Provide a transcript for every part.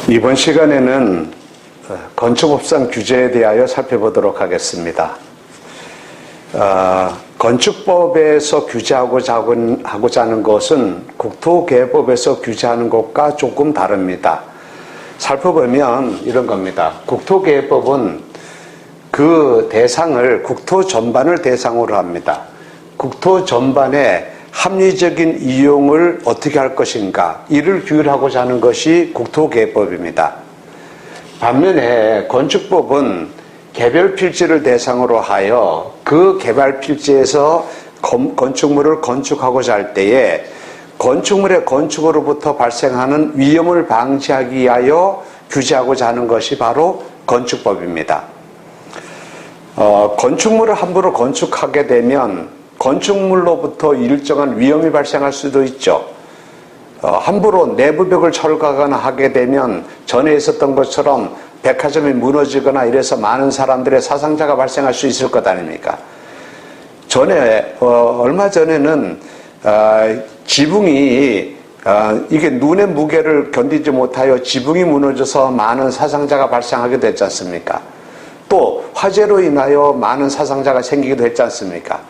이번 시간에는 건축법상 규제에 대하여 살펴보도록 하겠습니다. 건축법에서 규제하고자 하는 것은 국토개법에서 규제하는 것과 조금 다릅니다. 살펴보면 이런 겁니다. 국토개법은 그 대상을 국토 전반을 대상으로 합니다. 국토 전반에 합리적인 이용을 어떻게 할 것인가, 이를 규율하고자 하는 것이 국토개법입니다. 반면에 건축법은 개별 필지를 대상으로 하여 그 개발 필지에서 건축물을 건축하고자 할 때에 건축물의 건축으로부터 발생하는 위험을 방지하기 위하여 규제하고자 하는 것이 바로 건축법입니다. 건축물을 함부로 건축하게 되면 건축물로부터 일정한 위험이 발생할 수도 있죠. 함부로 내부벽을 철거하거나 하게 되면 전에 있었던 것처럼 백화점이 무너지거나 이래서 많은 사람들의 사상자가 발생할 수 있을 것 아닙니까? 얼마 전에는 지붕이 이게 눈의 무게를 견디지 못하여 지붕이 무너져서 많은 사상자가 발생하기도 했지 않습니까? 또 화재로 인하여 많은 사상자가 생기기도 했지 않습니까?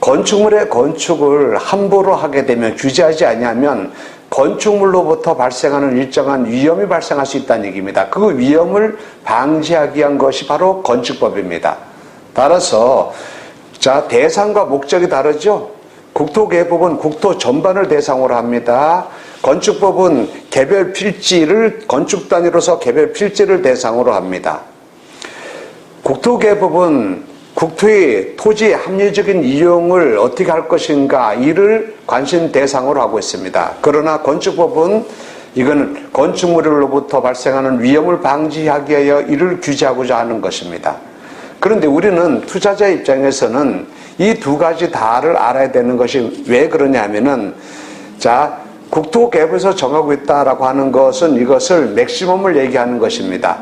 건축물의 건축을 함부로 하게 되면, 규제하지 않으면 건축물로부터 발생하는 일정한 위험이 발생할 수 있다는 얘기입니다. 그 위험을 방지하기 위한 것이 바로 건축법입니다. 따라서 대상과 목적이 다르죠. 국토개법은 국토 전반을 대상으로 합니다. 건축법은 개별 필지를, 건축 단위로서 개별 필지를 대상으로 합니다. 국토개법은 국토의 토지의 합리적인 이용을 어떻게 할 것인가, 이를 관심 대상으로 하고 있습니다. 그러나 건축법은 이거는 건축물로부터 발생하는 위험을 방지하기 위하여 이를 규제하고자 하는 것입니다. 그런데 우리는 투자자 입장에서는 이 두 가지 다를 알아야 되는 것이 왜 그러냐 하면은, 국토개법에서 정하고 있다라고 하는 것은 이것을 맥시멈을 얘기하는 것입니다.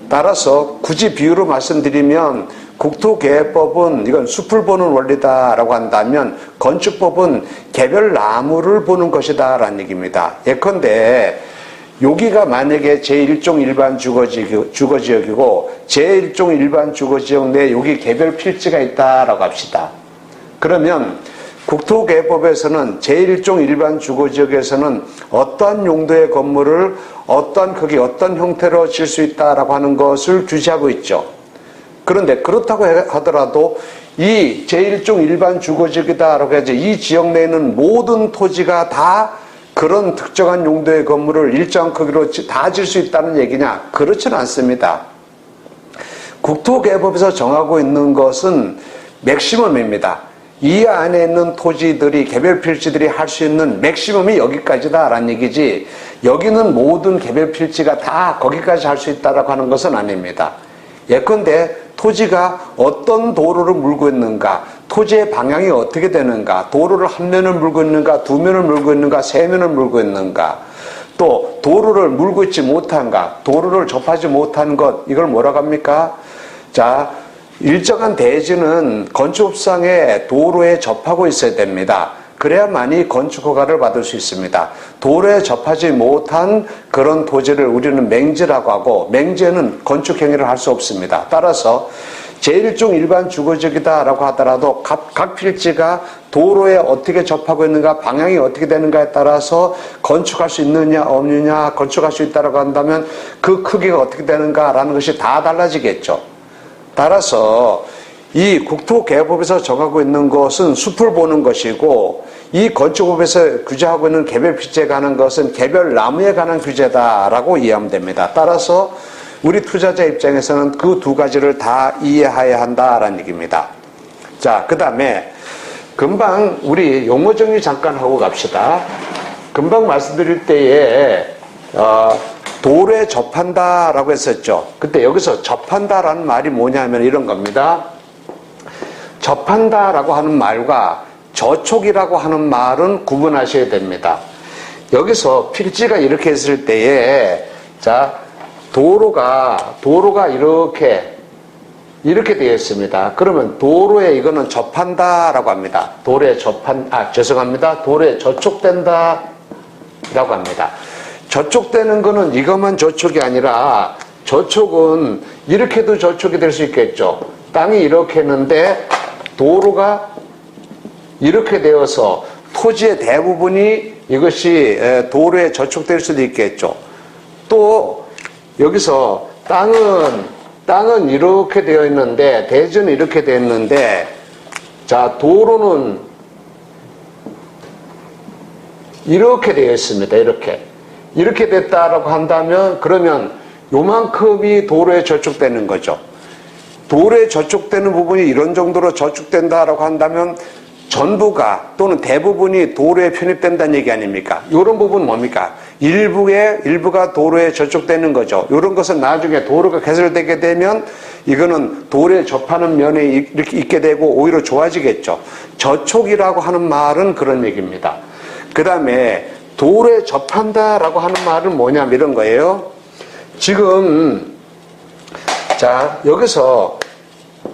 따라서 굳이 비유로 말씀드리면, 국토개법은 이건 숲을 보는 원리다라고 한다면 건축법은 개별 나무를 보는 것이다 라는 얘기입니다. 예컨대 여기가 만약에 제1종 일반 주거지역이고 제1종 일반 주거지역 내에 여기 개별 필지가 있다라고 합시다. 그러면 국토개법에서는 제1종 일반 주거지역에서는 어떠한 용도의 건물을 거기 어떤 형태로 지을 수 있다라고 하는 것을 규제하고 있죠. 그런데 그렇다고 하더라도 이 제1종 일반 주거지역이다라고 해서 이 지역 내에 있는 모든 토지가 다 그런 특정한 용도의 건물을 일정한 크기로 다 지을 수 있다는 얘기냐? 그렇지는 않습니다. 국토개법에서 정하고 있는 것은 맥시멈입니다. 이 안에 있는 토지들이, 개별 필지들이 할 수 있는 맥시멈이 여기까지다라는 얘기지, 여기는 모든 개별 필지가 다 거기까지 할 수 있다라고 하는 것은 아닙니다. 예컨대 토지가 어떤 도로를 물고 있는가, 토지의 방향이 어떻게 되는가, 도로를 한 면을 물고 있는가, 두 면을 물고 있는가, 세 면을 물고 있는가, 또 도로를 물고 있지 못한가, 도로를 접하지 못한 것, 이걸 뭐라고 합니까? 일정한 대지는 건축법상의 도로에 접하고 있어야 됩니다. 그래야만이 건축허가를 받을 수 있습니다. 도로에 접하지 못한 그런 토지를 우리는 맹지라고 하고, 맹지에는 건축 행위를 할 수 없습니다. 따라서 제1종 일반 주거지역이다라고 하더라도 각 필지가 도로에 어떻게 접하고 있는가, 방향이 어떻게 되는가에 따라서 건축할 수 있느냐 없느냐, 건축할 수 있다라고 한다면 그 크기가 어떻게 되는가라는 것이 다 달라지겠죠. 따라서 이 국토개법에서 정하고 있는 것은 숲을 보는 것이고, 이 건축법에서 규제하고 있는 개별 필지에 관한 것은 개별 나무에 관한 규제다라고 이해하면 됩니다. 따라서 우리 투자자 입장에서는 그 두 가지를 다 이해해야 한다라는 얘기입니다. 그 다음에 금방 우리 용어 정리 잠깐 하고 갑시다. 금방 말씀드릴 때에 도로에 접한다라고 했었죠. 그때 여기서 접한다라는 말이 뭐냐면 이런 겁니다. 접한다라고 하는 말과 저촉이라고 하는 말은 구분하셔야 됩니다. 여기서 필지가 이렇게 있을 때에 도로가 이렇게 되어 있습니다. 그러면 도로에 이거는 접한다라고 합니다. 도로에 접촉된다라고 합니다. 저촉되는 거는 이것만 저촉이 아니라 저촉은 이렇게도 저촉이 될 수 있겠죠. 땅이 이렇게 했는데 도로가 이렇게 되어서 토지의 대부분이 이것이 도로에 저촉될 수도 있겠죠. 또 여기서 땅은 이렇게 되어 있는데 대지는 이렇게 되어 있는데 자 도로는 이렇게 되어 있습니다. 이렇게 됐다라고 한다면 그러면 요만큼이 도로에 저촉되는 거죠. 도로에 저촉되는 부분이 이런 정도로 저촉된다라고 한다면 전부가 또는 대부분이 도로에 편입된다는 얘기 아닙니까? 이런 부분은 뭡니까? 일부가 도로에 저촉되는 거죠. 이런 것은 나중에 도로가 개설되게 되면 이거는 도로에 접하는 면에 이렇게 있게 되고 오히려 좋아지겠죠. 저촉이라고 하는 말은 그런 얘기입니다. 그 다음에 도로에 접한다라고 하는 말은 뭐냐면 이런 거예요. 지금 자 여기서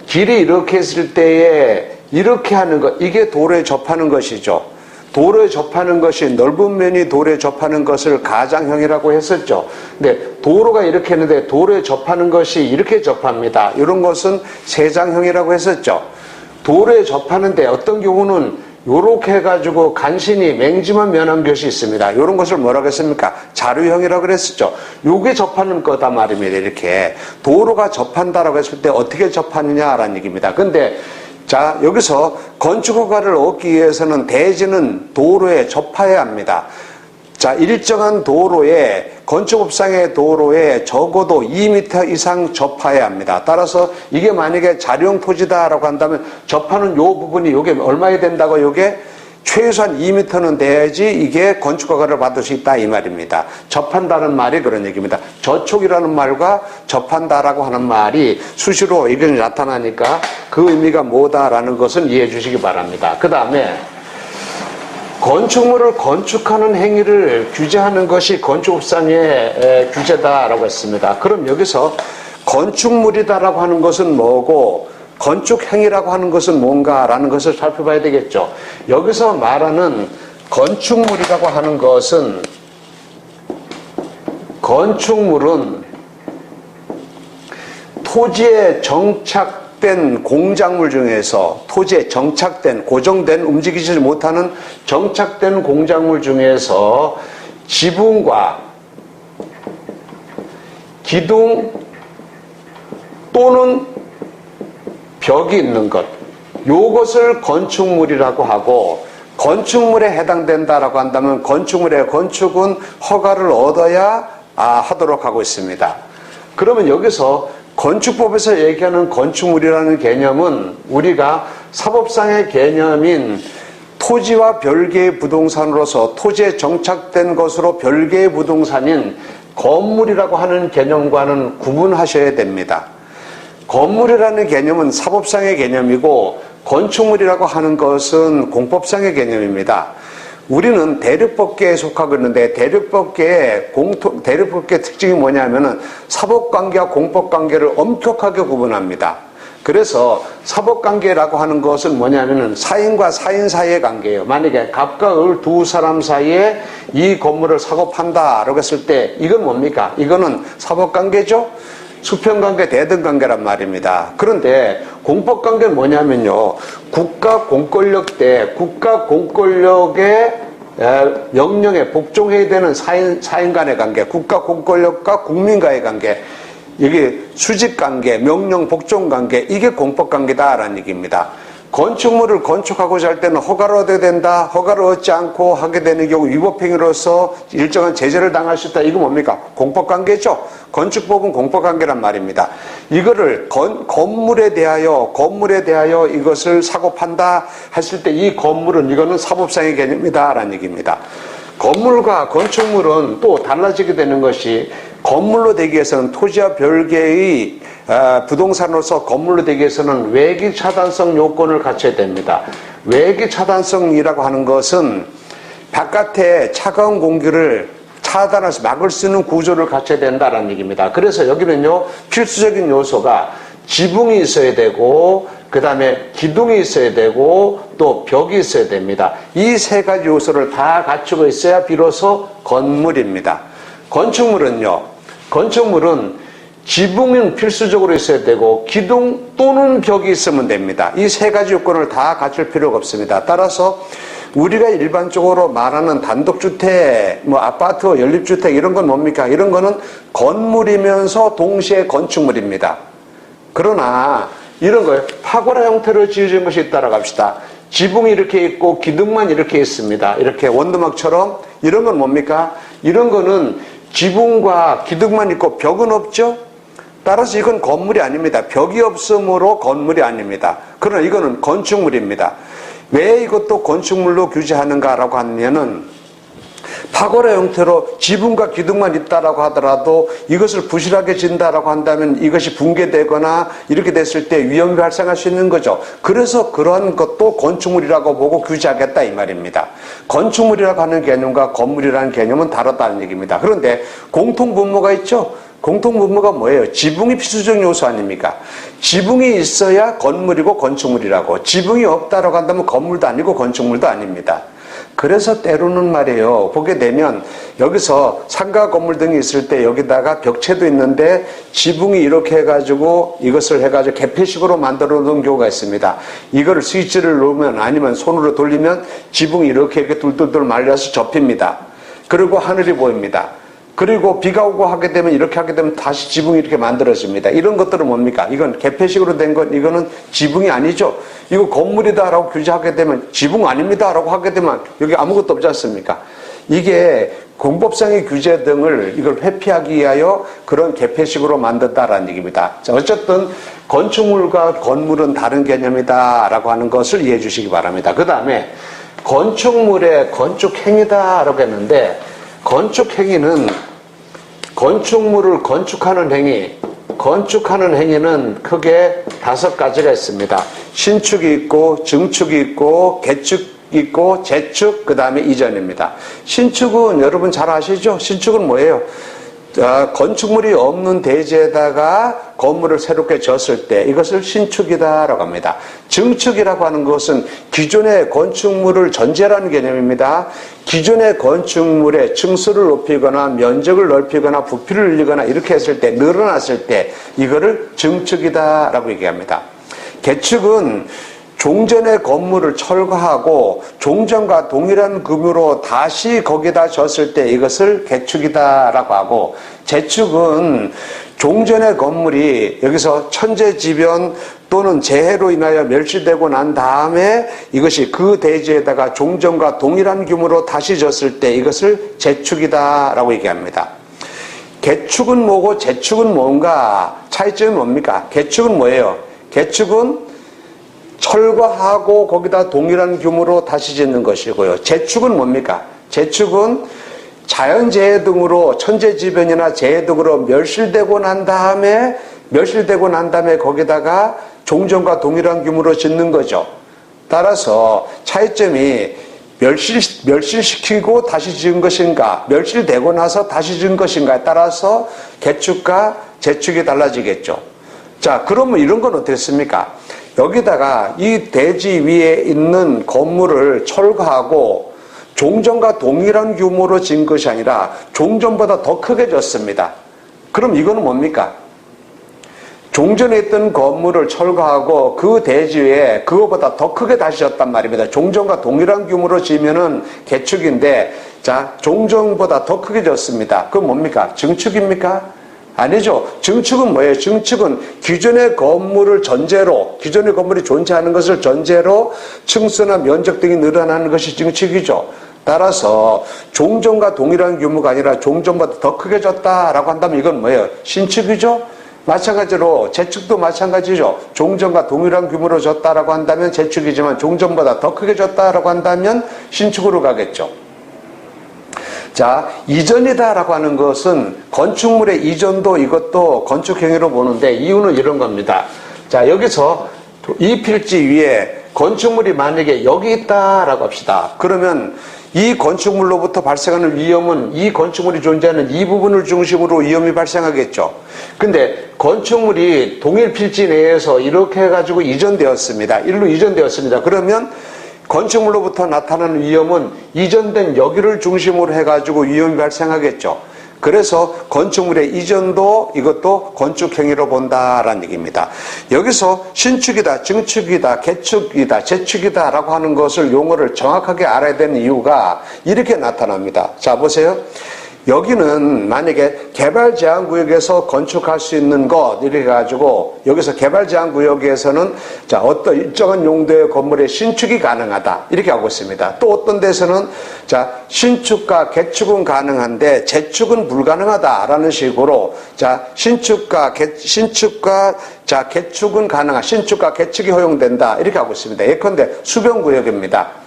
길이 이렇게 했을 때에 이렇게 하는 것, 이게 도로에 접하는 것이죠. 도로에 접하는 것이 넓은 면이 도로에 접하는 것을 가장형이라고 했었죠. 근데 도로가 이렇게 했는데 도로에 접하는 것이 이렇게 접합니다. 이런 것은 세장형이라고 했었죠. 도로에 접하는데 어떤 경우는 요렇게 해가지고 간신히 맹지만 면한 것이 있습니다. 이런 것을 뭐라고 했습니까? 자루형이라고 그랬었죠. 요게 접하는 거다 말입니다. 이렇게 도로가 접한다라고 했을 때 어떻게 접하느냐라는 얘기입니다. 근데 자 여기서 건축허가를 얻기 위해서는 대지는 도로에 접해야 합니다. 자 일정한 도로에 건축업상의 도로에 적어도 2m 이상 접해야 합니다. 따라서 이게 만약에 자룡 토지다라고 한다면 접하는 요 부분이 요게 얼마나 된다고 요게 최소한 2m는 돼야지 이게 건축허가를 받을 수 있다 이 말입니다. 접한다는 말이 그런 얘기입니다. 저촉이라는 말과 접한다라고 하는 말이 수시로 이런 나타나니까 그 의미가 뭐다라는 것은 이해해 주시기 바랍니다. 그 다음에 건축물을 건축하는 행위를 규제하는 것이 건축법상의 규제다라고 했습니다. 그럼 여기서 건축물이다라고 하는 것은 뭐고 건축행위라고 하는 것은 뭔가라는 것을 살펴봐야 되겠죠. 여기서 말하는 건축물이라고 하는 것은 건축물은 토지에 정착된 공작물 중에서 토지에 정착된 고정된 움직이지 못하는 정착된 공작물 중에서 지붕과 기둥 또는 벽이 있는 것, 요것을 건축물이라고 하고 건축물에 해당된다라고 한다면 건축물의 건축은 허가를 얻어야 하도록 하고 있습니다. 그러면 여기서 건축법에서 얘기하는 건축물이라는 개념은 우리가 사법상의 개념인 토지와 별개의 부동산으로서 토지에 정착된 것으로 별개의 부동산인 건물이라고 하는 개념과는 구분하셔야 됩니다. 건물이라는 개념은 사법상의 개념이고 건축물이라고 하는 것은 공법상의 개념입니다. 우리는 대륙법계에 속하고 있는데 대륙법계의 특징이 뭐냐면은 사법관계와 공법관계를 엄격하게 구분합니다. 그래서 사법관계라고 하는 것은 뭐냐면은 사인과 사인 사이의 관계예요. 만약에 갑과 을 두 사람 사이에 이 건물을 사고 판다라고 했을 때 이건 뭡니까? 이거는 사법관계죠? 수평관계, 대등관계란 말입니다. 그런데 공법관계는 뭐냐면요. 국가 공권력 때 국가 공권력의 명령에 복종해야 되는 사인 간의 관계, 국가 공권력과 국민과의 관계, 이게 수직관계, 명령 복종관계, 이게 공법관계다라는 얘기입니다. 건축물을 건축하고자 할 때는 허가를 얻어야 된다. 허가를 얻지 않고 하게 되는 경우 위법행위로서 일정한 제재를 당할 수 있다. 이거 뭡니까? 공법관계죠. 건축법은 공법관계란 말입니다. 이거를 건물에 대하여 이것을 사고 판다 했을 때 이 건물은 이거는 사법상의 개념이다라는 얘기입니다. 건물과 건축물은 또 달라지게 되는 것이 건물로 되기 위해서는 토지와 별개의 부동산으로서 건물로 되기 위해서는 외기 차단성 요건을 갖춰야 됩니다. 외기 차단성이라고 하는 것은 바깥에 차가운 공기를 차단해서 막을 수 있는 구조를 갖춰야 된다는 얘기입니다. 그래서 여기는요, 필수적인 요소가 지붕이 있어야 되고, 그 다음에 기둥이 있어야 되고, 또 벽이 있어야 됩니다. 이 세 가지 요소를 다 갖추고 있어야 비로소 건물입니다. 건축물은 지붕은 필수적으로 있어야 되고 기둥 또는 벽이 있으면 됩니다. 이 세 가지 요건을 다 갖출 필요가 없습니다. 따라서 우리가 일반적으로 말하는 단독주택, 아파트, 연립주택 이런 건 뭡니까? 이런 거는 건물이면서 동시에 건축물입니다. 그러나 이런 거예요. 파고라 형태로 지어진 것이 있다라고 합시다. 지붕이 이렇게 있고 기둥만 이렇게 있습니다. 이렇게 원두막처럼. 이런 건 뭡니까? 이런 거는 지붕과 기둥만 있고 벽은 없죠? 따라서 이건 건물이 아닙니다. 벽이 없으므로 건물이 아닙니다. 그러나 이거는 건축물입니다. 왜 이것도 건축물로 규제하는가라고 하면은 파고라 형태로 지붕과 기둥만 있다라고 하더라도 이것을 부실하게 진다라고 한다면 이것이 붕괴되거나 이렇게 됐을 때 위험이 발생할 수 있는 거죠. 그래서 그런 것도 건축물이라고 보고 규제하겠다 이 말입니다. 건축물이라고 하는 개념과 건물이라는 개념은 다르다는 얘기입니다. 그런데 공통분모가 있죠. 공통분모가 뭐예요? 지붕이 필수적 요소 아닙니까? 지붕이 있어야 건물이고 건축물이라고. 지붕이 없다라고 한다면 건물도 아니고 건축물도 아닙니다. 그래서 때로는 말이에요. 보게 되면 여기서 상가 건물 등이 있을 때 여기다가 벽체도 있는데 지붕이 이렇게 해가지고 이것을 해가지고 개폐식으로 만들어 놓은 경우가 있습니다. 이거를 스위치를 놓으면 아니면 손으로 돌리면 지붕이 이렇게 둘둘둘 말려서 접힙니다. 그리고 하늘이 보입니다. 그리고 비가 오고 하게 되면 이렇게 하게 되면 다시 지붕이 이렇게 만들어집니다. 이런 것들은 뭡니까? 이건 개폐식으로 된 건 이거는 지붕이 아니죠. 이거 건물이다라고 규제하게 되면 지붕 아닙니다라고 하게 되면 여기 아무것도 없지 않습니까? 이게 공법상의 규제 등을 이걸 회피하기 위하여 그런 개폐식으로 만든다라는 얘기입니다. 자, 어쨌든 건축물과 건물은 다른 개념이다라고 하는 것을 이해해 주시기 바랍니다. 그 다음에 건축물의 건축행위다라고 했는데 건축행위는 건축물을 건축하는 행위는 크게 5가지가 있습니다. 신축이 있고 증축이 있고 개축이 있고 재축, 그 다음에 이전입니다. 신축은 여러분 잘 아시죠? 신축은 뭐예요? 건축물이 없는 대지에다가 건물을 새롭게 지었을 때 이것을 신축이다라고 합니다. 증축이라고 하는 것은 기존의 건축물을 전제라는 개념입니다. 기존의 건축물의 층수를 높이거나 면적을 넓히거나 부피를 늘리거나 이렇게 했을 때, 늘어났을 때 이거를 증축이다라고 얘기합니다. 개축은 종전의 건물을 철거하고 종전과 동일한 규모로 다시 거기다 졌을 때 이것을 개축이다라고 하고, 재축은 종전의 건물이 여기서 천재지변 또는 재해로 인하여 멸실되고 난 다음에 이것이 그 대지에다가 종전과 동일한 규모로 다시 졌을 때 이것을 재축이다라고 얘기합니다. 개축은 뭐고 재축은 뭔가? 차이점이 뭡니까? 개축은 뭐예요? 개축은 철거하고 거기다 동일한 규모로 다시 짓는 것이고요. 재축은 뭡니까? 재축은 자연재해 등으로 천재지변이나 재해 등으로 멸실되고 난 다음에 거기다가 종전과 동일한 규모로 짓는 거죠. 따라서 차이점이 멸실시키고 다시 지은 것인가, 멸실되고 나서 다시 지은 것인가에 따라서 개축과 재축이 달라지겠죠. 자, 그러면 이런 건 어떻습니까? 여기다가 이 대지 위에 있는 건물을 철거하고 종전과 동일한 규모로 지은 것이 아니라 종전보다 더 크게 졌습니다. 그럼 이거는 뭡니까? 종전에 있던 건물을 철거하고 그 대지 위에 그거보다 더 크게 다시 졌단 말입니다. 종전과 동일한 규모로 지으면은 개축인데, 자, 종전보다 더 크게 졌습니다. 그건 뭡니까? 증축입니까? 아니죠. 증축은 뭐예요? 증축은 기존의 건물을 전제로, 기존의 건물이 존재하는 것을 전제로 층수나 면적 등이 늘어나는 것이 증축이죠. 따라서 종전과 동일한 규모가 아니라 종전보다 더 크게 졌다라고 한다면 이건 뭐예요? 신축이죠. 마찬가지로 재축도 마찬가지죠. 종전과 동일한 규모로 졌다라고 한다면 재축이지만 종전보다 더 크게 졌다라고 한다면 신축으로 가겠죠. 자, 이전이다라고 하는 것은 건축물의 이전도 이것도 건축행위로 보는데 이유는 이런 겁니다. 자, 여기서 이 필지 위에 건축물이 만약에 여기 있다라고 합시다. 그러면 이 건축물로부터 발생하는 위험은 이 건축물이 존재하는 이 부분을 중심으로 위험이 발생하겠죠. 근데 건축물이 동일 필지 내에서 이렇게 해가지고 이전되었습니다. 일로 이전되었습니다. 그러면 건축물로부터 나타나는 위험은 이전된 여기를 중심으로 해가지고 위험이 발생하겠죠. 그래서 건축물의 이전도 이것도 건축행위로 본다라는 얘기입니다. 여기서 신축이다, 증축이다, 개축이다, 재축이다 라고 하는 것을 용어를 정확하게 알아야 되는 이유가 이렇게 나타납니다. 자, 보세요. 여기는 만약에 개발제한구역에서 건축할 수 있는 것 이렇게 가지고 여기서 개발제한구역에서는 자, 어떤 일정한 용도의 건물의 신축이 가능하다 이렇게 하고 있습니다. 또 어떤 데서는 자, 신축과 개축은 가능한데 재축은 불가능하다라는 식으로 자, 신축과 자, 개축은 가능한 신축과 개축이 허용된다 이렇게 하고 있습니다. 예컨대 수변구역입니다.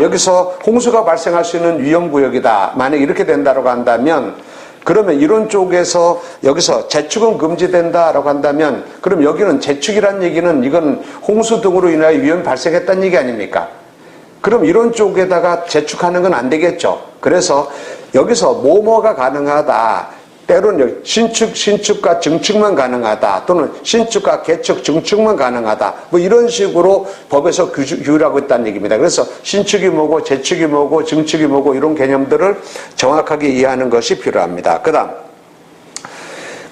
여기서 홍수가 발생할 수 있는 위험구역이다. 만약 이렇게 된다고 한다면, 그러면 이런 쪽에서 여기서 재축은 금지된다라고 한다면, 그럼 여기는 재축이란 얘기는 이건 홍수 등으로 인하여 위험이 발생했다는 얘기 아닙니까? 그럼 이런 쪽에다가 재축하는 건 안 되겠죠. 그래서 여기서 뭐뭐가 가능하다. 때로는 신축과 증축만 가능하다. 또는 신축과 개축, 증축만 가능하다. 뭐 이런 식으로 법에서 규율하고 있다는 얘기입니다. 그래서 신축이 뭐고 재축이 뭐고 증축이 뭐고 이런 개념들을 정확하게 이해하는 것이 필요합니다. 그 다음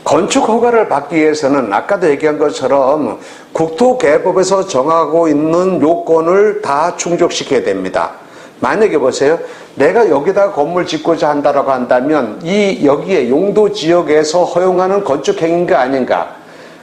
건축 허가를 받기 위해서는 아까도 얘기한 것처럼 국토개법에서 정하고 있는 요건을 다 충족시켜야 됩니다. 만약에 보세요. 내가 여기다 건물 짓고자 한다라고 한다면 여기에 용도 지역에서 허용하는 건축 행위가 아닌가?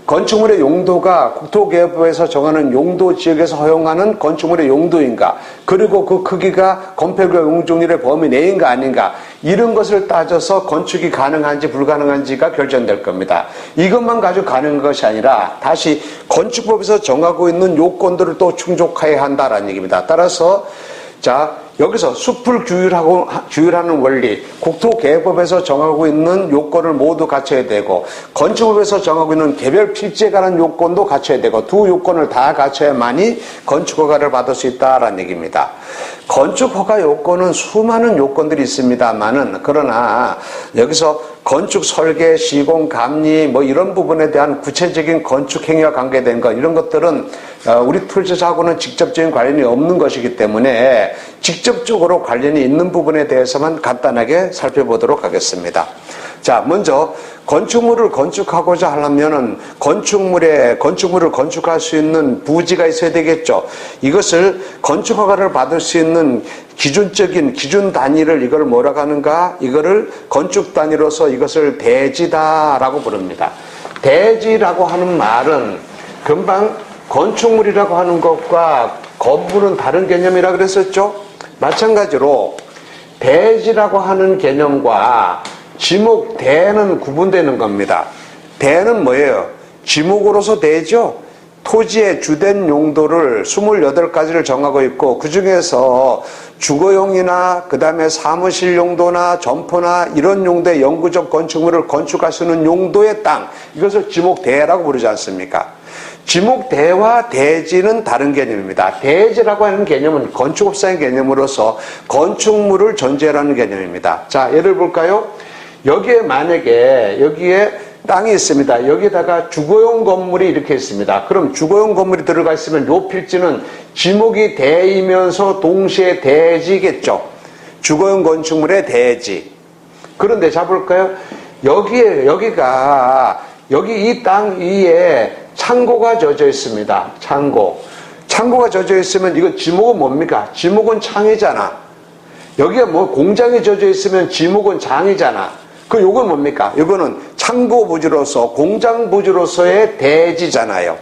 건축물의 용도가 국토개법에서 정하는 용도 지역에서 허용하는 건축물의 용도인가? 그리고 그 크기가 건폐구역 용적률의 범위 내인가 아닌가? 이런 것을 따져서 건축이 가능한지 불가능한지가 결정될 겁니다. 이것만 가지고 가능한 것이 아니라 다시 건축법에서 정하고 있는 요건들을 또 충족해야 한다라는 얘기입니다. 따라서 자, 여기서 숲을 규율하는 원리, 국토개법에서 정하고 있는 요건을 모두 갖춰야 되고, 건축법에서 정하고 있는 개별 필지에 관한 요건도 갖춰야 되고, 두 요건을 다 갖춰야만이 건축허가를 받을 수 있다라는 얘기입니다. 건축허가 요건은 수많은 요건들이 있습니다만은, 그러나 여기서 건축 설계, 시공, 감리 뭐 이런 부분에 대한 구체적인 건축 행위와 관계된 것 이런 것들은 우리 투자자하고는 직접적인 관련이 없는 것이기 때문에 직접적으로 관련이 있는 부분에 대해서만 간단하게 살펴보도록 하겠습니다. 자, 먼저 건축물을 건축하고자 하려면은 건축물을 건축할 수 있는 부지가 있어야 되겠죠. 이것을 건축허가를 받을 수 있는 기준 단위를 이걸 뭐라고 하는가? 이거를 건축 단위로서 이것을 대지다라고 부릅니다. 대지라고 하는 말은 금방 건축물이라고 하는 것과 건물은 다른 개념이라 그랬었죠? 마찬가지로 대지라고 하는 개념과 지목 대는 구분되는 겁니다. 대는 뭐예요? 지목으로서 대죠? 토지의 주된 용도를 28가지를 정하고 있고 그 중에서 주거용이나 그 다음에 사무실 용도나 점포나 이런 용도의 영구적 건축물을 건축할 수 있는 용도의 땅 이것을 지목대라고 부르지 않습니까? 지목대와 대지는 다른 개념입니다. 대지라고 하는 개념은 건축업상의 개념으로서 건축물을 전제라는 개념입니다. 자, 예를 볼까요? 여기에 땅이 있습니다. 여기다가 주거용 건물이 이렇게 있습니다. 그럼 주거용 건물이 들어가 있으면 요 필지는 지목이 대이면서 동시에 대지겠죠. 주거용 건축물의 대지. 그런데 잡을까요? 여기 이 땅 위에 창고가 젖어 있습니다. 창고가 젖어 있으면 이거 지목은 뭡니까? 지목은 창이잖아. 여기에 뭐 공장이 젖어 있으면 지목은 장이잖아. 요건 뭡니까? 요거는 창고 부지로서 공장 부지로서의 대지잖아요.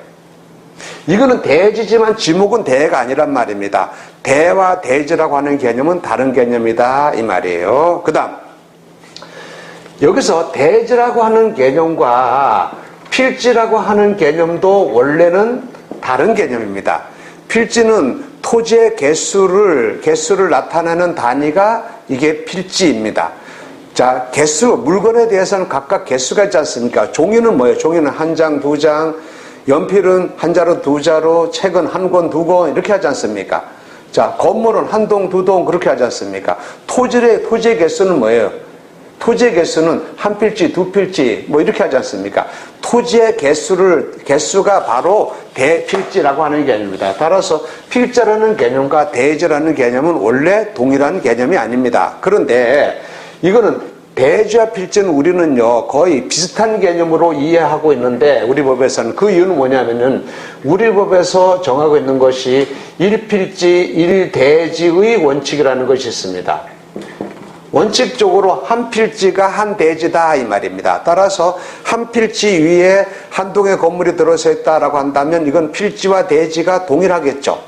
이거는 대지지만 지목은 대가 아니란 말입니다. 대와 대지라고 하는 개념은 다른 개념이다 이 말이에요. 그 다음 여기서 대지라고 하는 개념과 필지라고 하는 개념도 원래는 다른 개념입니다. 필지는 토지의 개수를 나타내는 단위가 이게 필지입니다. 자, 물건에 대해서는 각각 개수가 있지 않습니까? 종이는 뭐예요? 종이는 한 장, 두 장, 연필은 한 자루, 두 자루, 책은 한 권, 두 권, 이렇게 하지 않습니까? 자, 건물은 한 동, 두 동, 그렇게 하지 않습니까? 토지의 개수는 뭐예요? 토지의 개수는 한 필지, 두 필지, 뭐 이렇게 하지 않습니까? 토지의 개수가 바로 대필지라고 하는 개념입니다. 따라서 필자라는 개념과 대지라는 개념은 원래 동일한 개념이 아닙니다. 그런데 이거는 대지와 필지는 우리는요 거의 비슷한 개념으로 이해하고 있는데 우리 법에서는 그 이유는 뭐냐면은 우리 법에서 정하고 있는 것이 일필지 일대지의 원칙이라는 것이 있습니다. 원칙적으로 한 필지가 한 대지다 이 말입니다. 따라서 한 필지 위에 한 동의 건물이 들어서 있다라고 한다면 이건 필지와 대지가 동일하겠죠.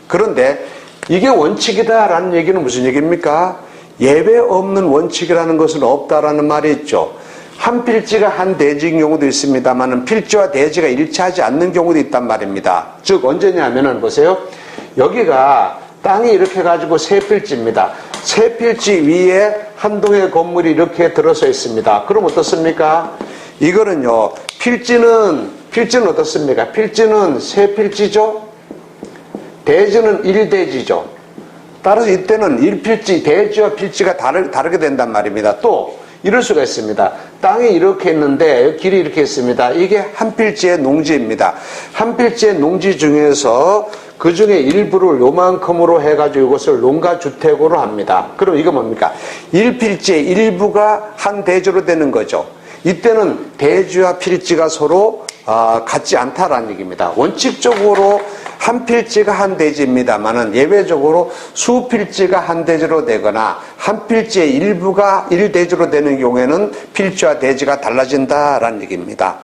그런데 이게 원칙이다라는 얘기는 무슨 얘기입니까? 예외 없는 원칙이라는 것은 없다라는 말이 있죠. 한 필지가 한 대지인 경우도 있습니다만 필지와 대지가 일치하지 않는 경우도 있단 말입니다. 즉 언제냐면은 보세요. 여기가 땅이 이렇게 가지고 세 필지입니다. 세 필지 위에 한 동의 건물이 이렇게 들어서 있습니다. 그럼 어떻습니까? 이거는요. 필지는 어떻습니까? 필지는 세 필지죠. 대지는 1대지죠. 따라서 이때는 1필지, 대지와 필지가 다르게 된단 말입니다. 또 이럴 수가 있습니다. 땅이 이렇게 있는데 길이 이렇게 있습니다. 이게 한 필지의 농지입니다. 한 필지의 농지 중에서 그 중에 일부를 요만큼으로 해가지고 이것을 농가주택으로 합니다. 그럼 이거 뭡니까? 1필지의 일부가 한 대지로 되는 거죠. 이때는 대지와 필지가 서로 같지 않다라는 얘기입니다. 원칙적으로 한 필지가 한 대지입니다만은 예외적으로 수 필지가 한 대지로 되거나 한 필지의 일부가 1대지로 되는 경우에는 필지와 대지가 달라진다라는 얘기입니다.